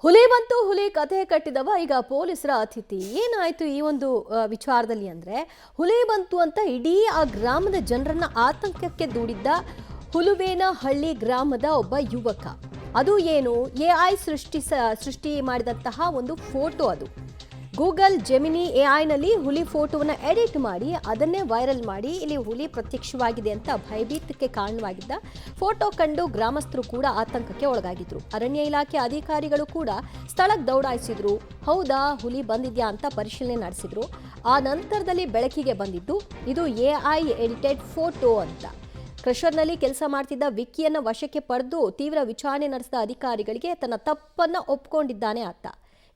ಹುಲಿ ಬಂತು ಹುಲಿ ಕಥೆ ಕಟ್ಟಿದವ ಈಗ ಪೊಲೀಸರ ಅತಿಥಿ. ಏನಾಯ್ತು ಈ ಒಂದು ವಿಚಾರದಲ್ಲಿ ಅಂದ್ರೆ, ಹುಲಿ ಬಂತು ಅಂತ ಇಡೀ ಆ ಗ್ರಾಮದ ಜನರನ್ನ ಆತಂಕಕ್ಕೆ ದೂಡಿದ್ದ ಹುಲುವೇನಹಳ್ಳಿ ಗ್ರಾಮದ ಒಬ್ಬ ಯುವಕ. ಅದು ಏನು, AI ಸೃಷ್ಟಿ ಮಾಡಿದಂತಹ ಒಂದು ಫೋಟೋ. ಅದು ಗೂಗಲ್ ಜೆಮಿನಿ AI-ನಲ್ಲಿ ಹುಲಿ ಫೋಟೋವನ್ನು ಎಡಿಟ್ ಮಾಡಿ ಅದನ್ನೇ ವೈರಲ್ ಮಾಡಿ ಇಲ್ಲಿ ಹುಲಿ ಪ್ರತ್ಯಕ್ಷವಾಗಿದೆ ಅಂತ ಭಯಭೀತಕ್ಕೆ ಕಾರಣವಾಗಿದ್ದ ಫೋಟೋ ಕಂಡು ಗ್ರಾಮಸ್ಥರು ಕೂಡ ಆತಂಕಕ್ಕೆ ಒಳಗಾಗಿದ್ರು. ಅರಣ್ಯ ಇಲಾಖೆ ಅಧಿಕಾರಿಗಳು ಕೂಡ ಸ್ಥಳಕ್ಕೆ ದೌಡಾಯಿಸಿದ್ರು. ಹೌದಾ, ಹುಲಿ ಬಂದಿದ್ಯಾ ಅಂತ ಪರಿಶೀಲನೆ ನಡೆಸಿದ್ರು. ಆ ನಂತರದಲ್ಲಿ ಬೆಳಕಿಗೆ ಬಂದಿದ್ದು ಇದು AI ಎಡಿಟೆಡ್ ಫೋಟೋ ಅಂತ. ಕ್ರಷರ್ನಲ್ಲಿ ಕೆಲಸ ಮಾಡ್ತಿದ್ದ ವಿಕ್ಕಿಯನ್ನ ವಶಕ್ಕೆ ಪಡೆದು ತೀವ್ರ ವಿಚಾರಣೆ ನಡೆಸಿದ ಅಧಿಕಾರಿಗಳಿಗೆ ತನ್ನ ತಪ್ಪನ್ನ ಒಪ್ಕೊಂಡಿದ್ದಾನೆ ಆತ.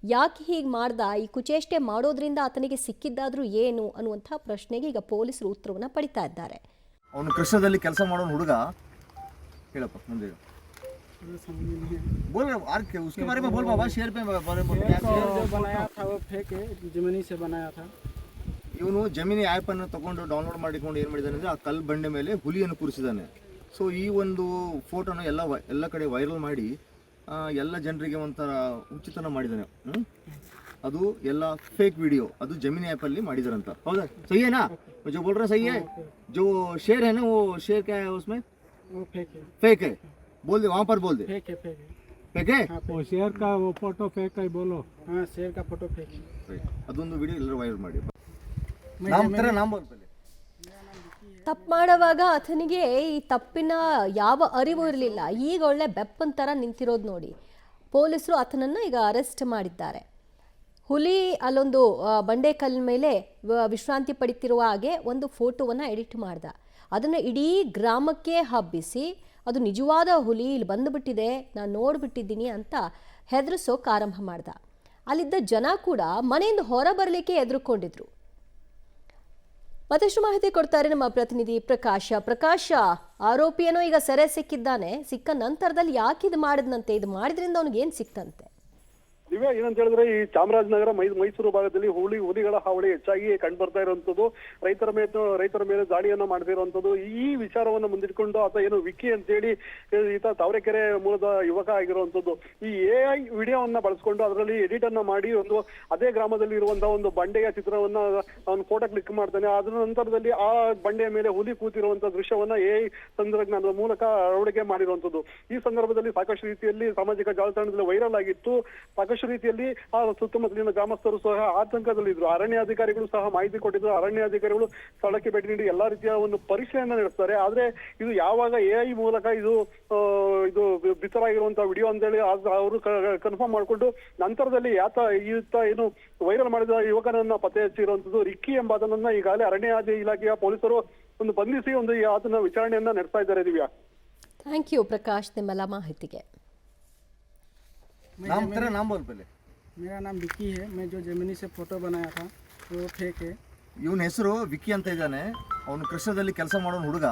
ಯಾಕೆ ಹೀಗೆ ಮಾಡ್ದ, ಈ ಕುಚೇಷ್ಟೆ ಮಾಡೋದ್ರಿಂದ ಆತನಿಗೆ ಸಿಕ್ಕಿದ್ದಾದ್ರೂ ಏನು ಅನ್ನುವಂಥ ಪ್ರಶ್ನೆಗೆ ಈಗ ಪೊಲೀಸರು ಉತ್ತರವನ್ನು ಪಡಿತಾ ಇದ್ದಾರೆ. ಅವನು ಕೃಷ್ಣದಲ್ಲಿ ಕೆಲಸ ಮಾಡೋ ಹುಡುಗ, ಹೇಳಪ್ಪ ಮುಂದೆ बोल यार उसके बारे में बोल बाबा, शेर पे बारे में जो बनाया था वो फेक है, जेमिनी से बनाया था. ಇವನು ಜೆಮಿನಿ ಆ್ಯಪ್ ಅನ್ನು ತಗೊಂಡು ಡೌನ್ಲೋಡ್ ಮಾಡಿಕೊಂಡು ಏನು ಮಾಡಿದಾನೆ ಅಂದರೆ ಆ ಕಲ್ಲು ಬಂಡೆ ಮೇಲೆ ಹುಲಿಯನ್ನು ಕೂರಿಸಿದ್ದಾನೆ. ಸೊ ಈ ಒಂದು ಫೋಟೋನ ಎಲ್ಲ ಕಡೆ ವೈರಲ್ ಮಾಡಿ ಎಲ್ಲ ಜನರಿಗೆ ಒಂಥರ ಉಚಿತನ ಮಾಡಿದ್ದಾನೆ. ಅದು ಎಲ್ಲ ಫೇಕ್ ವಿಡಿಯೋ, ಅದು ಜೆಮಿನಿ ಆ್ಯಪಲ್ಲಿ ಮಾಡಿದಾರಂತ. ಹೌದಾ, ಸही है ना? जो बोल रहे सही है. जो शेर है ना, वो शेर क्या है उसमें? वो फेक है. फेक है, बोल दे, वहाँ पर बोल दे. फेक है, फेक है. फेक है? वो शेर का वो फोटो फेक है, बोलो. हाँ, शेर का फोटो फेक है. ಅದೊಂದು ವಿಡಿಯೋ ಎಲ್ಲರೂ ವೈರಲ್ ಮಾಡಿ. ನಾಮ ಬೋಲ್ ಪಹಲೆ. ತಪ್ಪು ಮಾಡುವಾಗ ಆತನಿಗೆ ಈ ತಪ್ಪಿನ ಯಾವ ಅರಿವು ಇರಲಿಲ್ಲ. ಈಗ ಒಳ್ಳೆ ಬೆಪ್ಪನ್ ಥರ ನಿಂತಿರೋದು ನೋಡಿ ಪೊಲೀಸರು ಆತನನ್ನು ಈಗ ಅರೆಸ್ಟ್ ಮಾಡಿದ್ದಾರೆ. ಹುಲಿ ಅಲ್ಲೊಂದು ಬಂಡೆಕಲ್ಲಿನ ಮೇಲೆ ವಿಶ್ರಾಂತಿ ಪಡಿತಿರುವ ಹಾಗೆ ಒಂದು ಫೋಟೋವನ್ನು ಎಡಿಟ್ ಮಾಡ್ದ. ಅದನ್ನು ಇಡೀ ಗ್ರಾಮಕ್ಕೆ ಹಬ್ಬಿಸಿ ಅದು ನಿಜವಾದ ಹುಲಿ ಇಲ್ಲಿ ಬಂದುಬಿಟ್ಟಿದೆ, ನಾನು ನೋಡಿಬಿಟ್ಟಿದ್ದೀನಿ ಅಂತ ಹೆದರಿಸೋಕೆ ಆರಂಭ ಮಾಡ್ದ. ಅಲ್ಲಿದ್ದ ಜನ ಕೂಡ ಮನೆಯಿಂದ ಹೊರ ಬರಲಿಕ್ಕೆ ಎದುರುಕೊಂಡಿದ್ರು. ಮತ್ತಷ್ಟು ಮಾಹಿತಿ ಕೊಡ್ತಾರೆ ನಮ್ಮ ಪ್ರತಿನಿಧಿ ಪ್ರಕಾಶ. ಆರೋಪಿಯೇನೋ ಈಗ ಸೆರೆ ಸಿಕ್ಕಿದ್ದಾನೆ. ಸಿಕ್ಕ ನಂತರದಲ್ಲಿ ಯಾಕೆ ಇದು ಮಾಡಿದ್ನಂತೆ, ಇದು ಮಾಡಿದ್ರಿಂದ ಅವನಿಗೆ ಏನು ಸಿಕ್ತಂತೆ? ದಿವ್ಯಾ, ಏನಂತ ಹೇಳಿದ್ರೆ ಈ ಚಾಮರಾಜನಗರ ಮೈಸೂರು ಭಾಗದಲ್ಲಿ ಹುಲಿಗಳ ಹಾವಳಿ ಹೆಚ್ಚಾಗಿ ಕಂಡು ಬರ್ತಾ ಇರುವಂತದ್ದು, ರೈತರ ಮೇಲೆ ದಾಳಿಯನ್ನ ಮಾಡದಿರುವಂತದ್ದು. ಈ ವಿಚಾರವನ್ನ ಮುಂದಿಟ್ಕೊಂಡು ಆತ ಏನು ವಿಕ್ಕಿ ಅಂತೇಳಿ ಈತ ತಾವರೆಕೆರೆ ಮೂಲದ ಯುವಕ ಆಗಿರುವಂತದ್ದು ಈ AI ವಿಡಿಯೋವನ್ನ ಬಳಸ್ಕೊಂಡು ಅದರಲ್ಲಿ ಎಡಿಟ್ ಅನ್ನ ಮಾಡಿ ಒಂದು ಅದೇ ಗ್ರಾಮದಲ್ಲಿ ಇರುವಂತಹ ಒಂದು ಬಂಡೆಯ ಚಿತ್ರವನ್ನ ಅವನು ಫೋಟೋ ಕ್ಲಿಕ್ ಮಾಡ್ತಾನೆ. ಅದರ ನಂತರದಲ್ಲಿ ಆ ಬಂಡೆಯ ಮೇಲೆ ಹುಲಿ ಕೂತಿರುವಂತಹ ದೃಶ್ಯವನ್ನ AI ತಂತ್ರಜ್ಞಾನದ ಮೂಲಕ ಅಳವಡಿಕೆ ಮಾಡಿರುವಂತದ್ದು. ಈ ಸಂದರ್ಭದಲ್ಲಿ ಸಾಕಷ್ಟು ರೀತಿಯಲ್ಲಿ ಸಾಮಾಜಿಕ ಜಾಲತಾಣದಲ್ಲಿ ವೈರಲ್ ಆಗಿತ್ತು. ಸಾಕಷ್ಟು ರೀತಿಯಲ್ಲಿ ಆ ಸುತ್ತಮುತ್ತಲಿನ ಗ್ರಾಮಸ್ಥರು ಸಹ ಆತಂಕದಲ್ಲಿದ್ರು. ಅರಣ್ಯಾಧಿಕಾರಿಗಳು ಸಹ ಮಾಹಿತಿ ಕೊಟ್ಟಿದ್ರು. ಅರಣ್ಯಾಧಿಕಾರಿಗಳು ಸ್ಥಳಕ್ಕೆ ಭೇಟಿ ನೀಡಿ ಎಲ್ಲಾ ರೀತಿಯ ಒಂದು ಪರಿಶೀಲನೆ ನಡೆಸ್ತಾರೆ. ಆದ್ರೆ ಇದು ಯಾವಾಗ AI ಮೂಲಕ ಇದು ಬಿತ್ತರಾಗಿರುವಂತಹ ವಿಡಿಯೋ ಅಂತೇಳಿ ಅವರು ಕನ್ಫರ್ಮ್ ಮಾಡಿಕೊಂಡು ನಂತರದಲ್ಲಿ ಈತ ಏನು ವೈರಲ್ ಮಾಡಿದ ಯುವಕನನ್ನ ಪತ್ತೆ ಹಚ್ಚಿರುವಂತದ್ದು ರಿಕ್ಕಿ ಎಂಬಾತನನ್ನ ಈಗಾಗಲೇ ಅರಣ್ಯ ಇಲಾಖೆಯ ಪೊಲೀಸರು ಒಂದು ಬಂಧಿಸಿ ಆತನ ವಿಚಾರಣೆಯನ್ನ ನಡೆಸ್ತಾ ಇದ್ದಾರೆ. ದಿವ್ಯಾ, ಥ್ಯಾಂಕ್ ಯು ಪ್ರಕಾಶ್ ನಿಮ್ಮೆಲ್ಲ ಮಾಹಿತಿಗೆ. नाम बोल पहले. मेरा नाम विक्की है. मैं जो जेमिनी से फोटो बनाया था वो फेक है. ಇವನ ಹೆಸರು ವಿಕ್ಕಿ ಅಂತ ಇದ್ದಾನೆ. ಅವನು ಕೃಷ್ಣದಲ್ಲಿ ಕೆಲಸ ಮಾಡೋ ಹುಡುಗ.